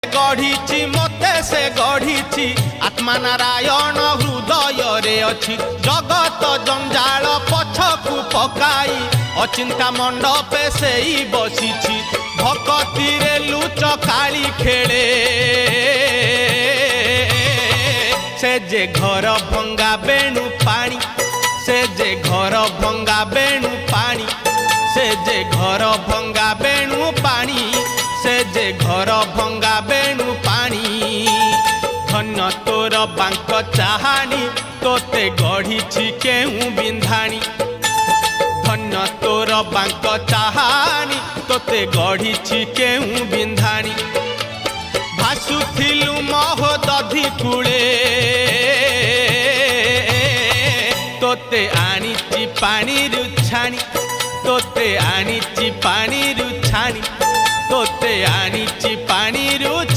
गढ़ी मते से गढ़ी आत्मा नारायण हृदय रे अच्छी जगत जंजाल पछकु पकाई अचिंता मंडपे से ही बसी भक्ति रे लुच काली खेले से जे घर भंगा बेणु पानी से जे घर भंगा बेणु पानी से जे घर भंगा बेणु पानी से जे घर भंगा बेणु पानी धन्य तोर बांक चाहानी तोते गढ़ी केहू बिंधाणी धन्य तोर बांक चाहानी तोते गढ़ी केहू बिंधाणी भासुथिलु महोदधि कूले तोते आनीची पानी रुछाणी तोते आनीची पानी रुछाणी तोते आनीची पानी रुछ